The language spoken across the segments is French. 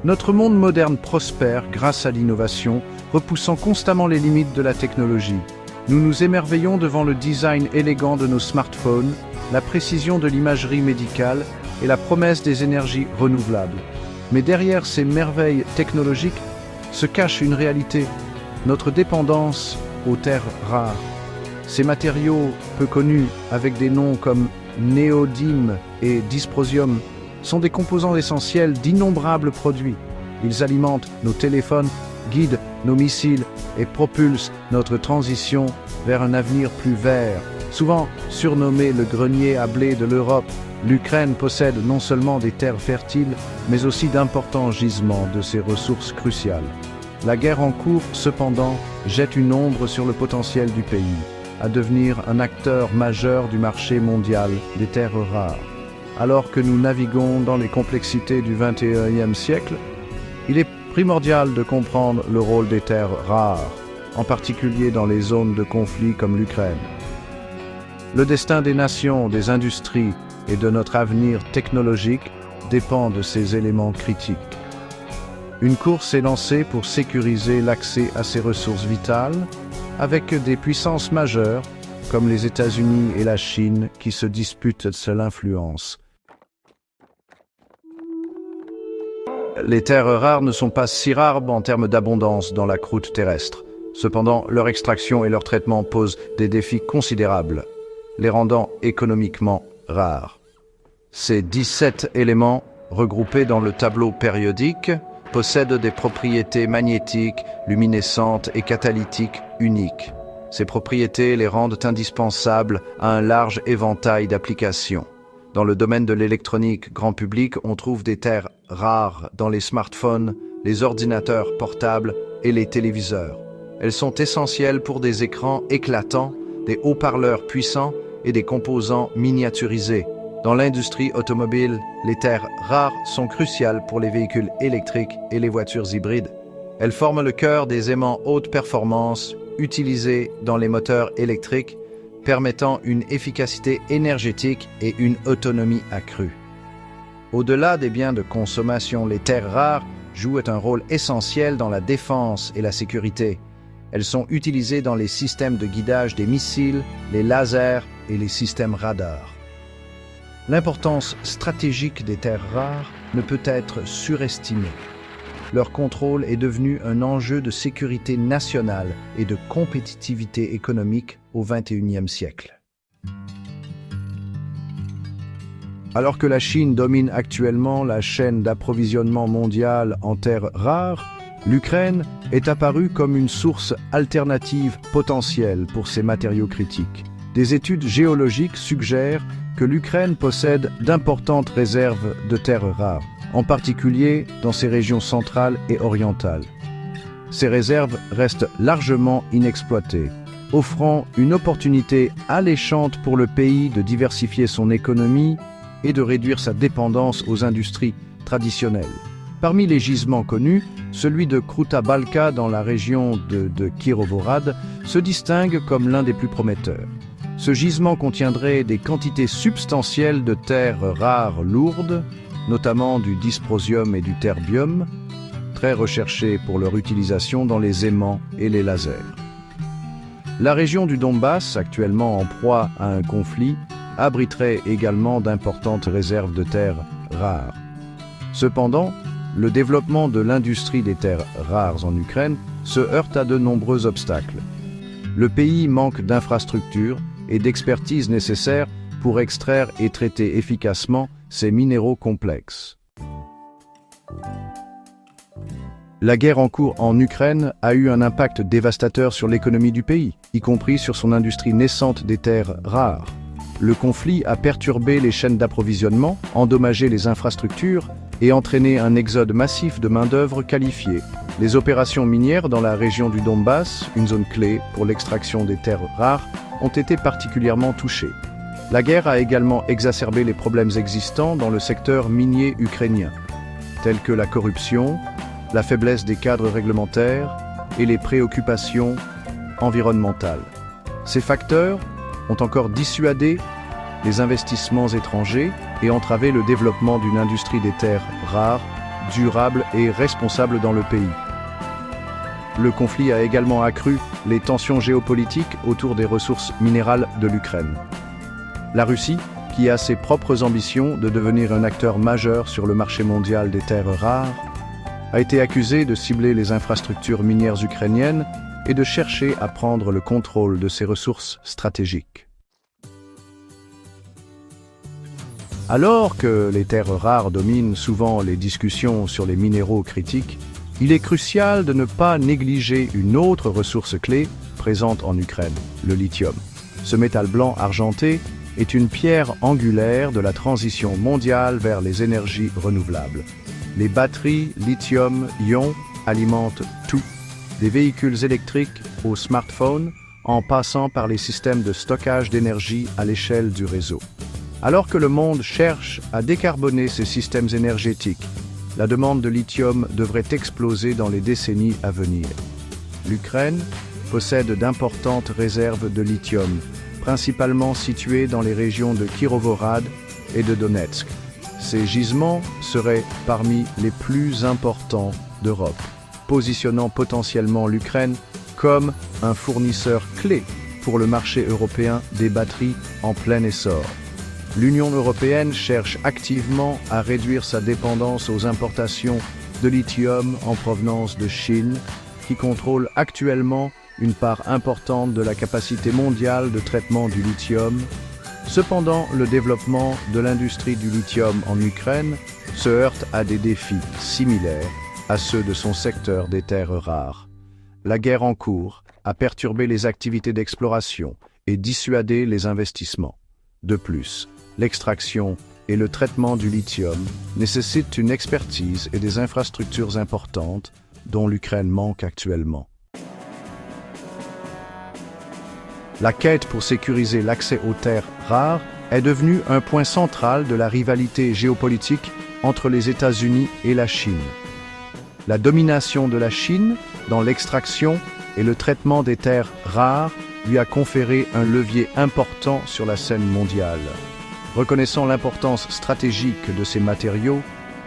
Notre monde moderne prospère grâce à l'innovation, repoussant constamment les limites de la technologie. Nous nous émerveillons devant le design élégant de nos smartphones, la précision de l'imagerie médicale et la promesse des énergies renouvelables. Mais derrière ces merveilles technologiques se cache une réalité, notre dépendance aux terres rares. Ces matériaux peu connus, avec des noms comme néodyme et dysprosium, sont des composants essentiels d'innombrables produits. Ils alimentent nos téléphones, guident nos missiles et propulsent notre transition vers un avenir plus vert. Souvent surnommé le grenier à blé de l'Europe, l'Ukraine possède non seulement des terres fertiles, mais aussi d'importants gisements de ces ressources cruciales. La guerre en cours, cependant, jette une ombre sur le potentiel du pays, à devenir un acteur majeur du marché mondial des terres rares. Alors que nous naviguons dans les complexités du XXIe siècle, il est primordial de comprendre le rôle des terres rares, en particulier dans les zones de conflit comme l'Ukraine. Le destin des nations, des industries et de notre avenir technologique dépend de ces éléments critiques. Une course est lancée pour sécuriser l'accès à ces ressources vitales, avec des puissances majeures comme les États-Unis et la Chine qui se disputent cette influence. Les terres rares ne sont pas si rares en termes d'abondance dans la croûte terrestre. Cependant, leur extraction et leur traitement posent des défis considérables, les rendant économiquement rares. Ces 17 éléments, regroupés dans le tableau périodique, possèdent des propriétés magnétiques, luminescentes et catalytiques uniques. Ces propriétés les rendent indispensables à un large éventail d'applications. Dans le domaine de l'électronique grand public, on trouve des terres rares dans les smartphones, les ordinateurs portables et les téléviseurs. Elles sont essentielles pour des écrans éclatants, des haut-parleurs puissants et des composants miniaturisés. Dans l'industrie automobile, les terres rares sont cruciales pour les véhicules électriques et les voitures hybrides. Elles forment le cœur des aimants haute performance utilisés dans les moteurs électriques, permettant une efficacité énergétique et une autonomie accrue. Au-delà des biens de consommation, les terres rares jouent un rôle essentiel dans la défense et la sécurité. Elles sont utilisées dans les systèmes de guidage des missiles, les lasers et les systèmes radars. L'importance stratégique des terres rares ne peut être surestimée. Leur contrôle est devenu un enjeu de sécurité nationale et de compétitivité économique au XXIe siècle. Alors que la Chine domine actuellement la chaîne d'approvisionnement mondiale en terres rares, l'Ukraine est apparue comme une source alternative potentielle pour ces matériaux critiques. Des études géologiques suggèrent que l'Ukraine possède d'importantes réserves de terres rares, en particulier dans ses régions centrales et orientales. Ces réserves restent largement inexploitées, offrant une opportunité alléchante pour le pays de diversifier son économie et de réduire sa dépendance aux industries traditionnelles. Parmi les gisements connus, celui de Kruta Balka dans la région de Kirovohrad se distingue comme l'un des plus prometteurs. Ce gisement contiendrait des quantités substantielles de terres rares lourdes, notamment du dysprosium et du terbium, très recherchés pour leur utilisation dans les aimants et les lasers. La région du Donbass, actuellement en proie à un conflit, abriterait également d'importantes réserves de terres rares. Cependant, le développement de l'industrie des terres rares en Ukraine se heurte à de nombreux obstacles. Le pays manque d'infrastructures et d'expertise nécessaires pour extraire et traiter efficacement ces minéraux complexes. La guerre en cours en Ukraine a eu un impact dévastateur sur l'économie du pays, y compris sur son industrie naissante des terres rares. Le conflit a perturbé les chaînes d'approvisionnement, endommagé les infrastructures et entraîné un exode massif de main-d'œuvre qualifiée. Les opérations minières dans la région du Donbass, une zone clé pour l'extraction des terres rares, ont été particulièrement touchées. La guerre a également exacerbé les problèmes existants dans le secteur minier ukrainien, tels que la corruption, la faiblesse des cadres réglementaires et les préoccupations environnementales. Ces facteurs ont encore dissuadé les investissements étrangers et entravé le développement d'une industrie des terres rares durable et responsable dans le pays. Le conflit a également accru les tensions géopolitiques autour des ressources minérales de l'Ukraine. La Russie, qui a ses propres ambitions de devenir un acteur majeur sur le marché mondial des terres rares, a été accusée de cibler les infrastructures minières ukrainiennes et de chercher à prendre le contrôle de ces ressources stratégiques. Alors que les terres rares dominent souvent les discussions sur les minéraux critiques, il est crucial de ne pas négliger une autre ressource clé présente en Ukraine, le lithium. Ce métal blanc argenté est une pierre angulaire de la transition mondiale vers les énergies renouvelables. Les batteries lithium-ion alimentent tout, des véhicules électriques aux smartphones, en passant par les systèmes de stockage d'énergie à l'échelle du réseau. Alors que le monde cherche à décarboner ses systèmes énergétiques, la demande de lithium devrait exploser dans les décennies à venir. L'Ukraine possède d'importantes réserves de lithium, principalement situées dans les régions de Kirovohrad et de Donetsk. Ces gisements seraient parmi les plus importants d'Europe, positionnant potentiellement l'Ukraine comme un fournisseur clé pour le marché européen des batteries en plein essor. L'Union européenne cherche activement à réduire sa dépendance aux importations de lithium en provenance de Chine, qui contrôle actuellement une part importante de la capacité mondiale de traitement du lithium. Cependant, le développement de l'industrie du lithium en Ukraine se heurte à des défis similaires à ceux de son secteur des terres rares. La guerre en cours a perturbé les activités d'exploration et dissuadé les investissements. De plus, l'extraction et le traitement du lithium nécessitent une expertise et des infrastructures importantes dont l'Ukraine manque actuellement. La quête pour sécuriser l'accès aux terres rares est devenue un point central de la rivalité géopolitique entre les États-Unis et la Chine. La domination de la Chine dans l'extraction et le traitement des terres rares lui a conféré un levier important sur la scène mondiale. Reconnaissant l'importance stratégique de ces matériaux,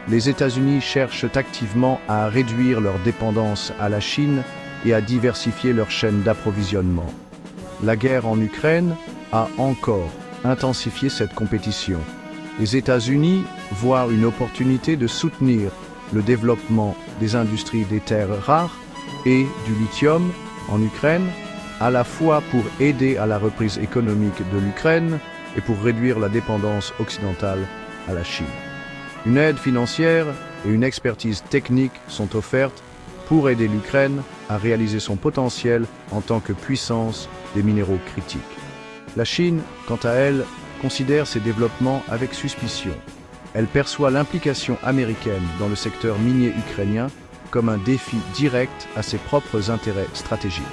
les États-Unis cherchent activement à réduire leur dépendance à la Chine et à diversifier leur chaîne d'approvisionnement. La guerre en Ukraine a encore intensifié cette compétition. Les États-Unis voient une opportunité de soutenir le développement des industries des terres rares et du lithium en Ukraine, à la fois pour aider à la reprise économique de l'Ukraine et pour réduire la dépendance occidentale à la Chine. Une aide financière et une expertise technique sont offertes pour aider l'Ukraine à réaliser son potentiel en tant que puissance des minéraux critiques. La Chine, quant à elle, considère ces développements avec suspicion. Elle perçoit l'implication américaine dans le secteur minier ukrainien comme un défi direct à ses propres intérêts stratégiques.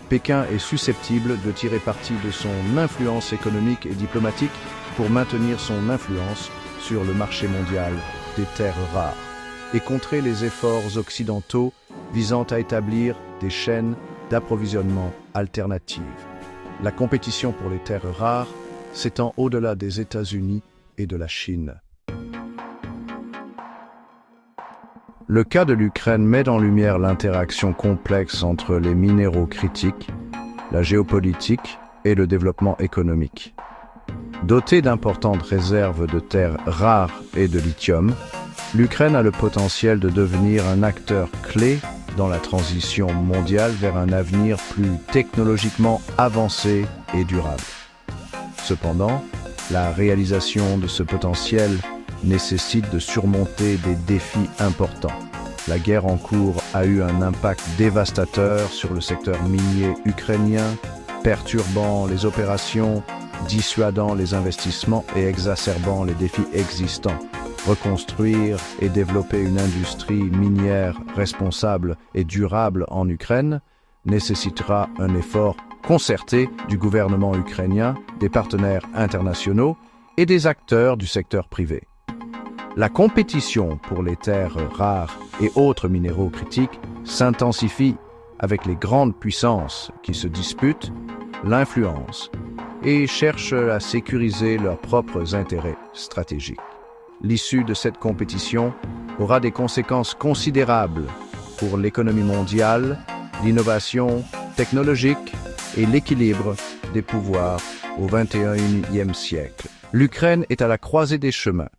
Pékin est susceptible de tirer parti de son influence économique et diplomatique pour maintenir son influence sur le marché mondial des terres rares et contrer les efforts occidentaux visant à établir des chaînes d'approvisionnement alternatives. La compétition pour les terres rares s'étend au-delà des États-Unis et de la Chine. Le cas de l'Ukraine met en lumière l'interaction complexe entre les minéraux critiques, la géopolitique et le développement économique. Dotée d'importantes réserves de terres rares et de lithium, l'Ukraine a le potentiel de devenir un acteur clé dans la transition mondiale vers un avenir plus technologiquement avancé et durable. Cependant, la réalisation de ce potentiel nécessite de surmonter des défis importants. La guerre en cours a eu un impact dévastateur sur le secteur minier ukrainien, perturbant les opérations, dissuadant les investissements et exacerbant les défis existants. Reconstruire et développer une industrie minière responsable et durable en Ukraine nécessitera un effort concerté du gouvernement ukrainien, des partenaires internationaux et des acteurs du secteur privé. La compétition pour les terres rares et autres minéraux critiques s'intensifie avec les grandes puissances qui se disputent l'influence et cherchent à sécuriser leurs propres intérêts stratégiques. L'issue de cette compétition aura des conséquences considérables pour l'économie mondiale, l'innovation technologique et l'équilibre des pouvoirs au XXIe siècle. L'Ukraine est à la croisée des chemins.